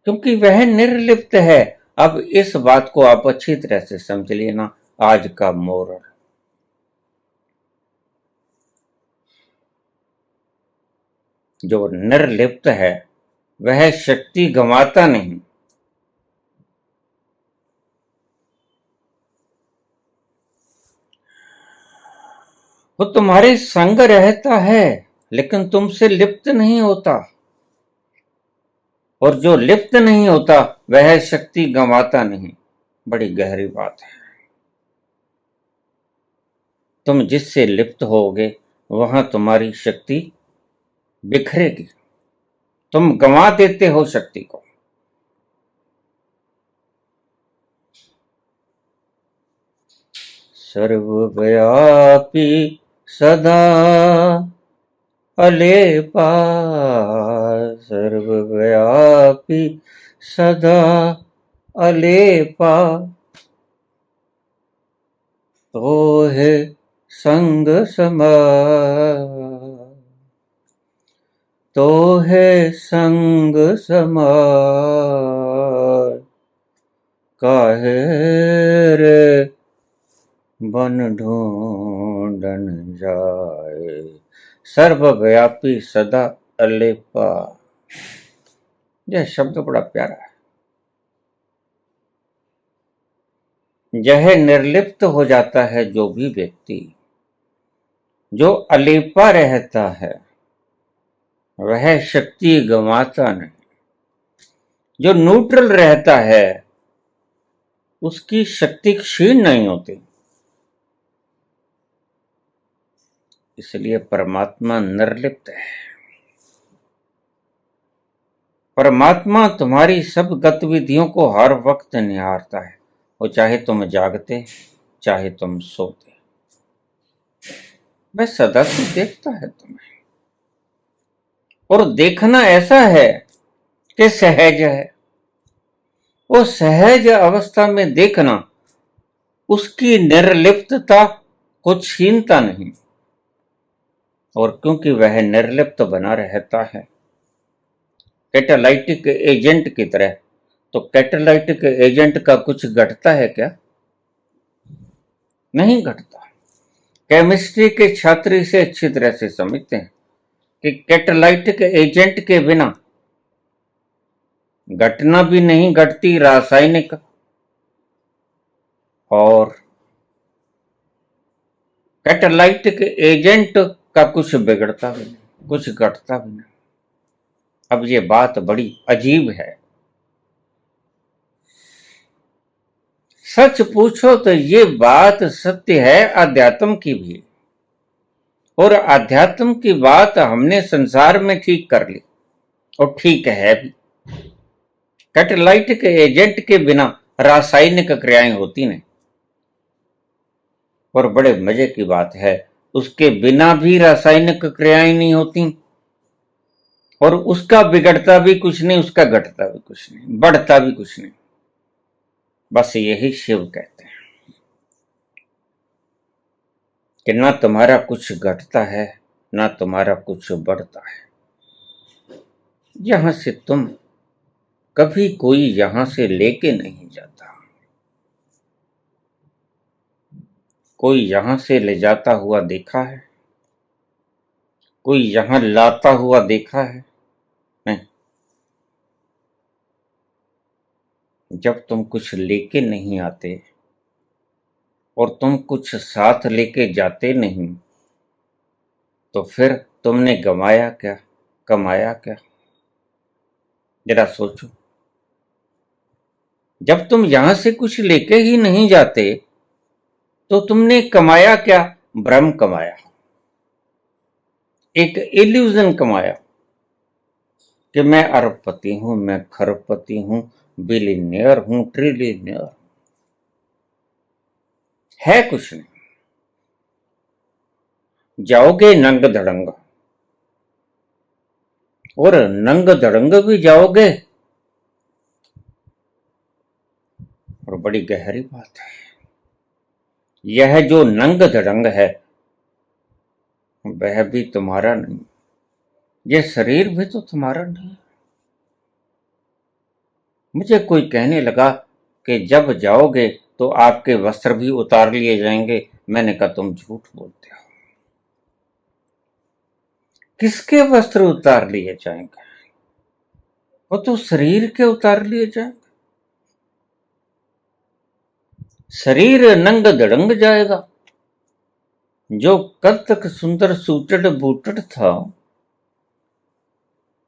क्योंकि वह निर्लिप्त है। अब इस बात को आप अच्छी तरह से समझ लेना, आज का मोरल। जो निर्लिप्त है वह शक्ति गंवाता नहीं। वो तुम्हारे संग रहता है, लेकिन तुमसे लिप्त नहीं होता। और जो लिप्त नहीं होता वह शक्ति गंवाता नहीं। बड़ी गहरी बात है। तुम जिससे लिप्त होगे वहां तुम्हारी शक्ति बिखरेगी, तुम गंवा देते हो शक्ति को। सर्वव्यापी सदा अलेपा, सर्वव्यापी सदा अलेपा, तो है संग समाज, तो है संग समाज, काहे रे बन ढूंढन जाए, सर्वव्यापी सदा अलेपा। यह शब्द बड़ा प्यारा है। यह निर्लिप्त हो जाता है जो भी व्यक्ति, जो अलेपा रहता है वह शक्ति गंवाता नहीं। जो न्यूट्रल रहता है उसकी शक्ति क्षीण नहीं होती। इसलिए परमात्मा निर्लिप्त है। परमात्मा तुम्हारी सब गतिविधियों को हर वक्त निहारता है, वो चाहे तुम जागते चाहे तुम सोते, वह सदा से देखता है तुम्हें। और देखना ऐसा है कि सहज है। वो सहज अवस्था में देखना, उसकी निर्लिप्तता को छीनता नहीं। और क्योंकि वह निर्लिप्त बना रहता है कैटालाइटिक एजेंट की तरह, तो कैटालाइटिक एजेंट का कुछ घटता है क्या? नहीं घटता। केमिस्ट्री के छात्र इसे अच्छी तरह से समझते हैं कि कैटालाइटिक एजेंट के बिना घटना भी नहीं घटती रासायनिक, और कैटालाइटिक एजेंट का कुछ बिगड़ता भी नहीं, कुछ घटता भी नहीं। अब ये बात बड़ी अजीब है। सच पूछो तो ये बात सत्य है अध्यात्म की भी, और अध्यात्म की बात हमने संसार में ठीक कर ली, और ठीक है भी। कैटालाइटिक एजेंट के बिना रासायनिक क्रियाएं होती नहीं। और बड़े मजे की बात है, उसके बिना भी रासायनिक क्रियाएं नहीं होती, और उसका बिगड़ता भी कुछ नहीं, उसका घटता भी कुछ नहीं, बढ़ता भी कुछ नहीं। बस यही शिव कहते हैं कि ना तुम्हारा कुछ घटता है ना तुम्हारा कुछ बढ़ता है। यहां से तुम कभी कोई यहां से लेके नहीं जाता। कोई यहां से ले जाता हुआ देखा है? कोई यहां लाता हुआ देखा है? नहीं। जब तुम कुछ लेके नहीं आते और तुम कुछ साथ लेके जाते नहीं, तो फिर तुमने गंवाया क्या, कमाया क्या? जरा सोचो। जब तुम यहां से कुछ लेके ही नहीं जाते तो तुमने कमाया क्या? भ्रम कमाया, एक इल्यूजन कमाया कि मैं अरबपति हूं, मैं खरबपति हूं, बिलियनियर हूं, ट्रिलियनियर। है कुछ नहीं। जाओगे नंग धड़ंग, और नंग धड़ंग भी जाओगे, और बड़ी गहरी बात है, यह जो नंग धड़ंग है वह भी तुम्हारा नहीं, यह शरीर भी तो तुम्हारा नहीं। मुझे कोई कहने लगा कि जब जाओगे तो आपके वस्त्र भी उतार लिए जाएंगे। मैंने कहा तुम झूठ बोलते हो। किसके वस्त्र उतार लिए जाएंगे? वो तो शरीर के उतार लिए जाएंगे। शरीर नंग धड़ंग जाएगा। जो कल तक सुंदर सूटेड बूटेड था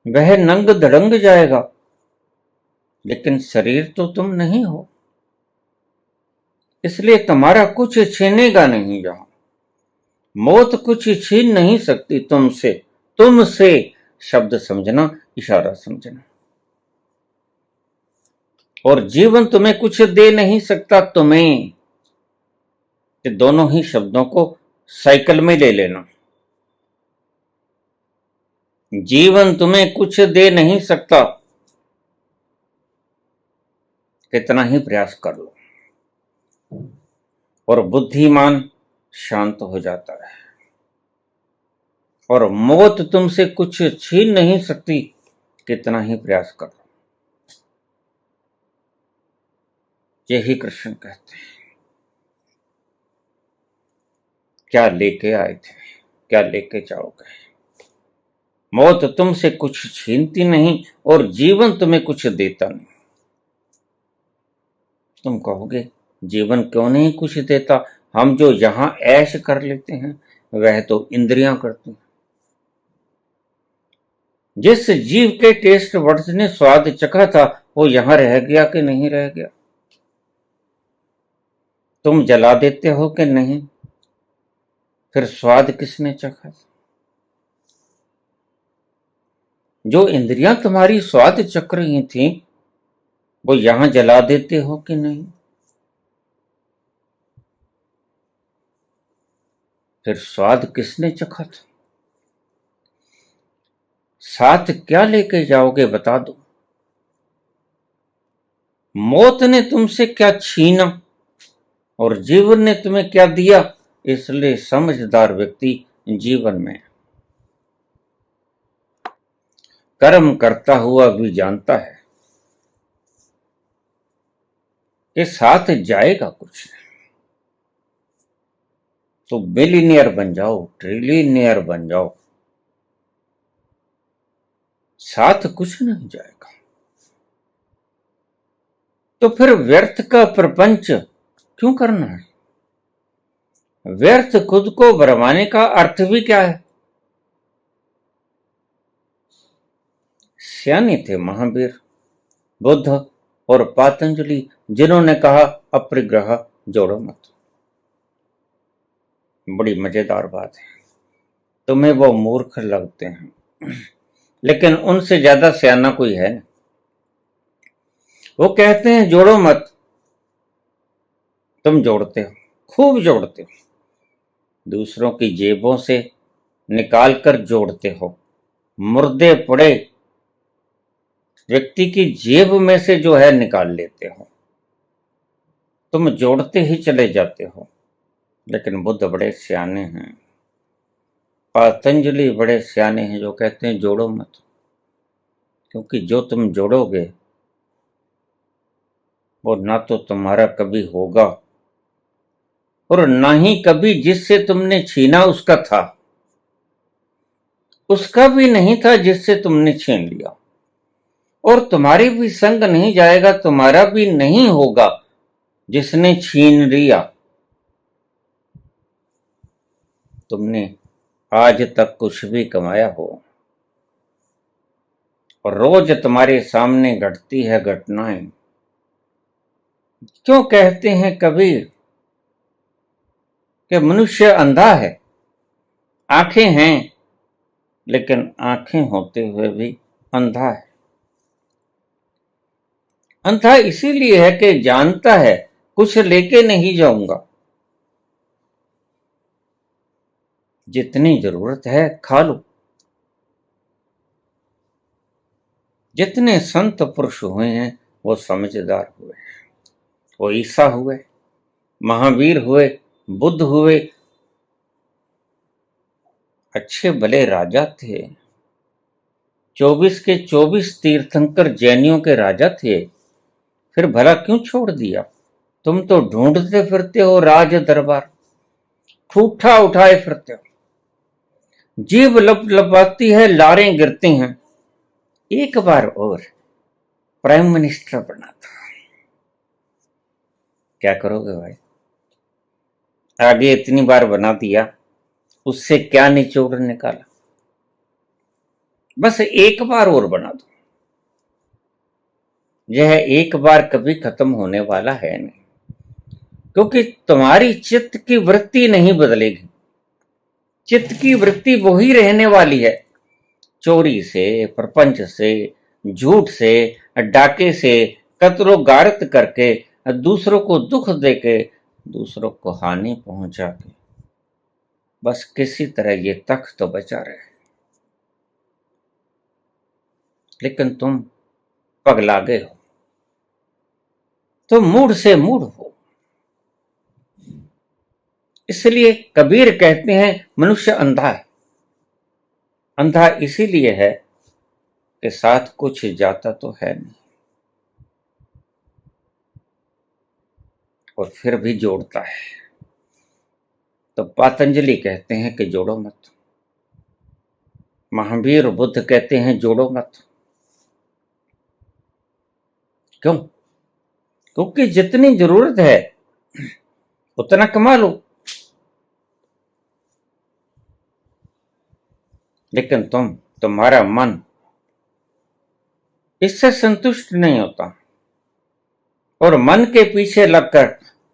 वह नंग धड़ंग जाएगा, लेकिन शरीर तो तुम नहीं हो। इसलिए तुम्हारा कुछ छीनेगा नहीं। जहां मौत कुछ छीन नहीं सकती तुमसे। तुमसे शब्द समझना, इशारा समझना। और जीवन तुम्हें कुछ दे नहीं सकता तुम्हें। कि दोनों ही शब्दों को साइकिल में ले लेना। जीवन तुम्हें कुछ दे नहीं सकता, कितना ही प्रयास कर लो, और बुद्धिमान शांत हो जाता है। और मौत तुमसे कुछ छीन नहीं सकती, कितना ही प्रयास कर लो। यही कृष्ण कहते हैं। क्या लेके आए थे, क्या लेके जाओगे। मौत तुमसे कुछ छीनती नहीं और जीवन तुम्हें कुछ देता नहीं। तुम कहोगे जीवन क्यों नहीं कुछ देता, हम जो यहां ऐश कर लेते हैं वह तो इंद्रियां करती हैं। जिस जीव के टेस्ट बड्स ने स्वाद चखा था वो यहां रह गया कि नहीं रह गया। तुम जला देते हो कि नहीं, फिर स्वाद किसने चखा। जो इंद्रियां तुम्हारी स्वाद चख रही थी वो यहां जला देते हो कि नहीं, फिर स्वाद किसने चखा था। साथ क्या लेके जाओगे बता दो। मौत ने तुमसे क्या छीना और जीवन ने तुम्हें क्या दिया। इसलिए समझदार व्यक्ति जीवन में कर्म करता हुआ भी जानता है कि साथ जाएगा कुछ। तो बिलियनियर बन जाओ, ट्रिलियनियर बन जाओ, साथ कुछ नहीं जाएगा। तो फिर व्यर्थ का प्रपंच क्यों करना है। व्यर्थ खुद को भरमाने का अर्थ भी क्या है। सियाने थे महावीर बुद्ध और पतंजलि, जिन्होंने कहा अपरिग्रह जोड़ो मत। बड़ी मजेदार बात है। तुम्हें वो मूर्ख लगते हैं, लेकिन उनसे ज्यादा सियाना कोई है नहीं। वो कहते हैं जोड़ो मत, तुम जोड़ते हो, खूब जोड़ते हो। दूसरों की जेबों से निकाल कर जोड़ते हो। मुर्दे पड़े व्यक्ति की जेब में से जो है निकाल लेते हो। तुम जोड़ते ही चले जाते हो। लेकिन बुद्ध बड़े सियाने हैं, पतंजलि बड़े सियाने हैं, जो कहते हैं जोड़ो मत। क्योंकि जो तुम जोड़ोगे वो ना तो तुम्हारा कभी होगा और ना ही कभी जिससे तुमने छीना उसका था, उसका भी नहीं था जिससे तुमने छीन लिया। और तुम्हारी भी संग नहीं जाएगा, तुम्हारा भी नहीं होगा जिसने छीन लिया। तुमने आज तक कुछ भी कमाया हो और रोज तुम्हारे सामने घटती है घटनाएं। क्यों कहते हैं कबीर कि मनुष्य अंधा है। आंखें हैं लेकिन आंखें होते हुए भी अंधा है। अंधा इसीलिए है कि जानता है कुछ लेके नहीं जाऊंगा, जितनी जरूरत है खा लो। जितने संत पुरुष हुए हैं वो समझदार हुए, वो ईसा हुए, महावीर हुए, बुद्ध हुए, अच्छे भले राजा थे। 24 के 24 तीर्थंकर जैनियों के राजा थे। फिर भला क्यों छोड़ दिया। तुम तो ढूंढते फिरते हो राज दरबार, ठूठा उठाए फिरते हो। जीभ लप लपाती है, लारें गिरती हैं। एक बार और प्राइम मिनिस्टर बना था, क्या करोगे भाई। आगे इतनी बार बना दिया, उससे क्या निचोड़ निकाला। बस एक बार और बना दो। यह एक बार कभी खत्म होने वाला है नहीं, क्योंकि तुम्हारी चित्त की वृत्ति नहीं बदलेगी। चित्त की वृत्ति वही रहने वाली है। चोरी से, प्रपंच से, झूठ से, डाके से, कत्लो गारत करके, दूसरों को दुख देके, दूसरों को हानि पहुंचा के बस किसी तरह ये तख्त तो बचा रहे, लेकिन तुम पगला गए हो, तुम मूड से मूड हो। इसलिए कबीर कहते हैं मनुष्य अंधा है। अंधा इसीलिए है कि साथ कुछ जाता तो है नहीं, और फिर भी जोड़ता है। तो पतंजलि कहते हैं कि जोड़ो मत, महावीर बुद्ध कहते हैं जोड़ो मत। क्यों? क्योंकि जितनी जरूरत है उतना कमा लो, लेकिन तुम्हारा मन इससे संतुष्ट नहीं होता, और मन के पीछे लगकर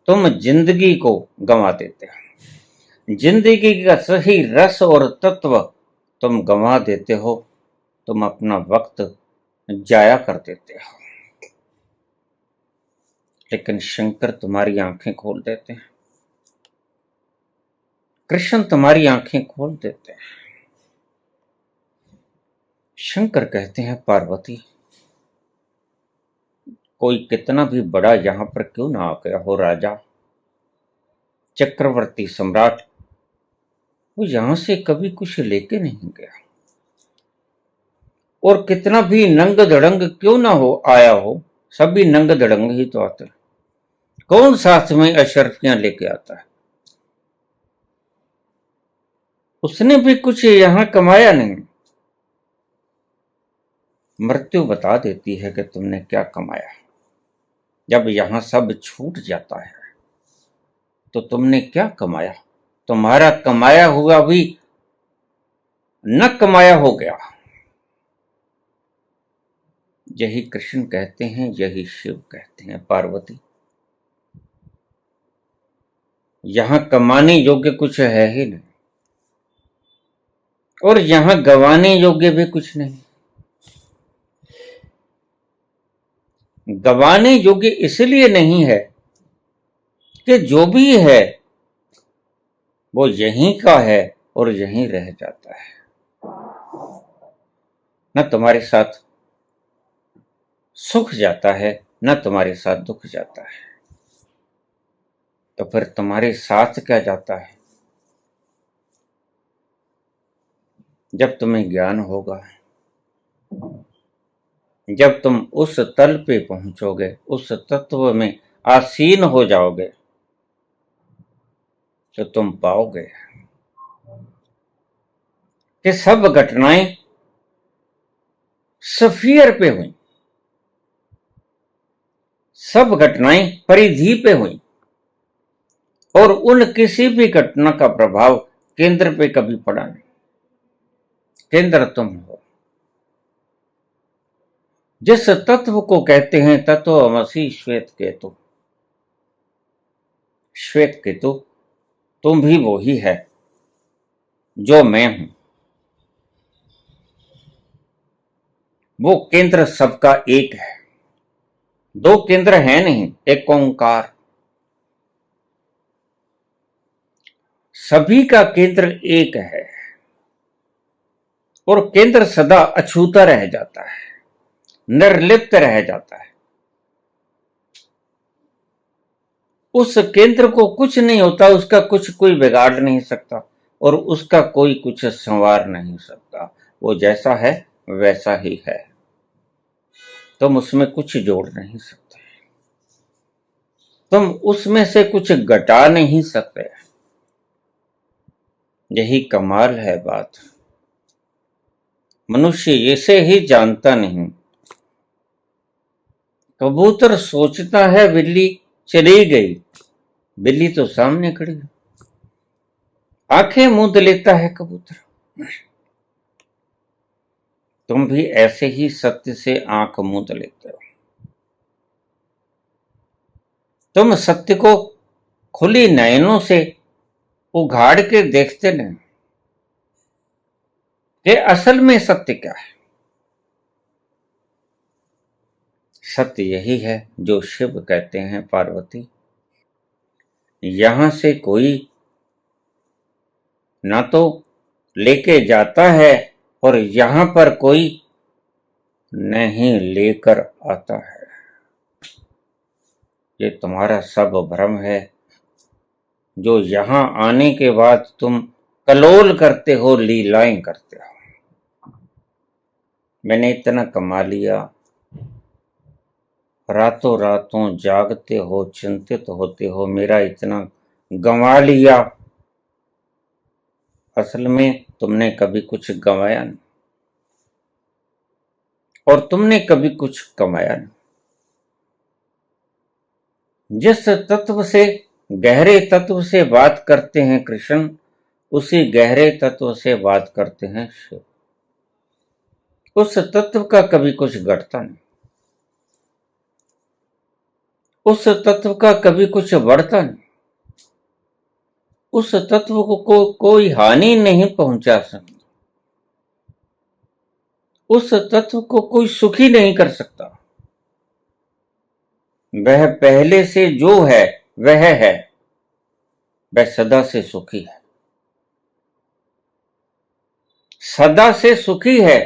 तुम जिंदगी को गंवा देते हो। जिंदगी का सही रस और तत्व तुम गंवा देते हो, तुम अपना वक्त जाया कर देते हो। लेकिन शंकर तुम्हारी आंखें खोल देते हैं, कृष्ण तुम्हारी आंखें खोल देते हैं। शंकर कहते हैं पार्वती, कोई कितना भी बड़ा यहां पर क्यों ना आ गया हो, राजा, चक्रवर्ती, सम्राट, वो यहां से कभी कुछ लेके नहीं गया। और कितना भी नंग धड़ंग क्यों ना हो आया हो, सभी नंग धड़ंग ही तो आते हैं। कौन साथ में अशर्फियां लेके आता है? उसने भी कुछ यहां कमाया नहीं। मृत्यु बता देती है कि तुमने क्या कमाया। जब यहां सब छूट जाता है तो तुमने क्या कमाया? तुम्हारा कमाया हुआ भी न कमाया हो गया। यही कृष्ण कहते हैं, यही शिव कहते हैं पार्वती, यहां कमाने योग्य कुछ है ही नहीं, और यहां गवाने योग्य भी कुछ नहीं। गवाने योग्य इसलिए नहीं है कि जो भी है वो यहीं का है और यहीं रह जाता है, न तुम्हारे साथ सुख जाता है न तुम्हारे साथ दुख जाता है। तो फिर तुम्हारे साथ क्या जाता है? जब तुम्हें ज्ञान होगा, जब तुम उस तल पे पहुंचोगे, उस तत्व में आसीन हो जाओगे, तो तुम पाओगे कि सब घटनाएं स्फीयर पे हुई, सब घटनाएं परिधि पे हुई, और उन किसी भी घटना का प्रभाव केंद्र पे कभी पड़ा नहीं। केंद्र तुम हो। जिस तत्व को कहते हैं तत्वमसि श्वेत केतु, श्वेत केतु तुम भी वो ही है जो मैं हूं। वो केंद्र सबका एक है, दो केंद्र है नहीं, एक ओंकार। सभी का केंद्र एक है, और केंद्र सदा अछूता रह जाता है, निर्लिप्त रह जाता है। उस केंद्र को कुछ नहीं होता, उसका कुछ कोई बिगाड़ नहीं सकता, और उसका कोई कुछ संवार नहीं सकता। वो जैसा है वैसा ही है, तुम उसमें कुछ जोड़ नहीं सकते, तुम उसमें से कुछ घटा नहीं सकते। यही कमाल है बात। मनुष्य इसे ही जानता नहीं। कबूतर सोचता है बिल्ली चली गई, बिल्ली तो सामने खड़ी है। आंखें मूंद लेता है कबूतर। तुम भी ऐसे ही सत्य से आंख मूंद लेते हो। तुम सत्य को खुली नयनों से उघाड़ के देखते नहीं कि असल में सत्य क्या है। सत्य यही है जो शिव कहते हैं पार्वती, यहां से कोई ना तो लेके जाता है और यहां पर कोई नहीं लेकर आता है। ये तुम्हारा सब भ्रम है, जो यहां आने के बाद तुम कलोल करते हो, लीलाएं करते हो। मैंने इतना कमा लिया, रातों रातों जागते हो, चिंतित होते हो, मेरा इतना गंवा लिया। असल में तुमने कभी कुछ गंवाया नहीं और तुमने कभी कुछ कमाया नहीं। जिस तत्व से, गहरे तत्व से बात करते हैं कृष्ण, उसी गहरे तत्व से बात करते हैं शिव। उस तत्व का कभी कुछ घटता नहीं, उस तत्व का कभी कुछ बढ़ता नहीं, उस तत्व को कोई हानि नहीं पहुंचा सकता, उस तत्व को कोई सुखी नहीं कर सकता। वह पहले से जो है वह है, वह सदा से सुखी है, सदा से सुखी है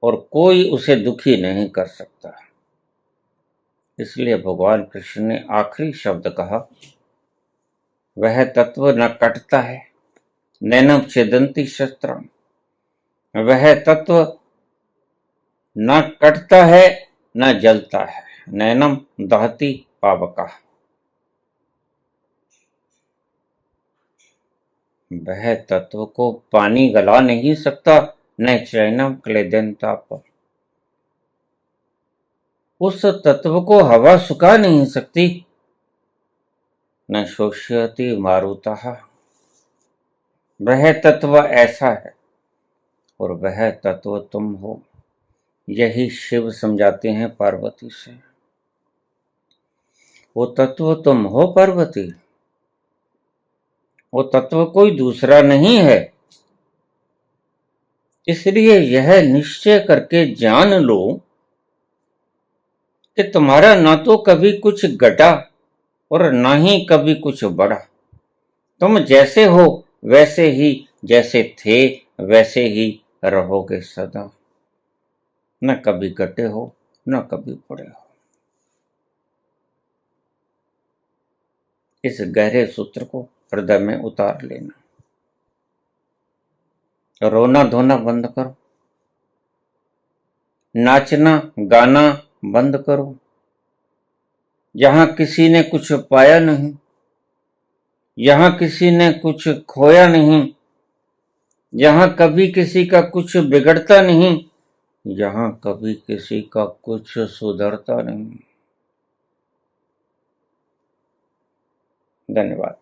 और कोई उसे दुखी नहीं कर सकता। इसलिए भगवान कृष्ण ने आखिरी शब्द कहा, वह तत्व न कटता है, नैनम छेदन्ति शस्त्रम। वह तत्व न कटता है न जलता है, नैनम दहति पावका। वह तत्व को पानी गला नहीं सकता, न चैनम क्लेदनताप। उस तत्व को हवा सुखा नहीं सकती, न शोष्यति मारुतः। वह तत्व ऐसा है और वह तत्व तुम हो। यही शिव समझाते हैं पार्वती से। वो तत्व तुम हो पार्वती, वो तत्व कोई दूसरा नहीं है। इसलिए यह निश्चय करके जान लो कि तुम्हारा ना तो कभी कुछ घटा और ना ही कभी कुछ बढ़ा। तुम जैसे हो वैसे ही, जैसे थे वैसे ही रहोगे सदा। न कभी घटे हो न कभी बढ़े हो। इस गहरे सूत्र को हृदय में उतार लेना। रोना धोना बंद करो, नाचना गाना बंद करो। यहां किसी ने कुछ पाया नहीं, यहां किसी ने कुछ खोया नहीं, यहां कभी किसी का कुछ बिगड़ता नहीं, यहां कभी किसी का कुछ सुधरता नहीं। धन्यवाद।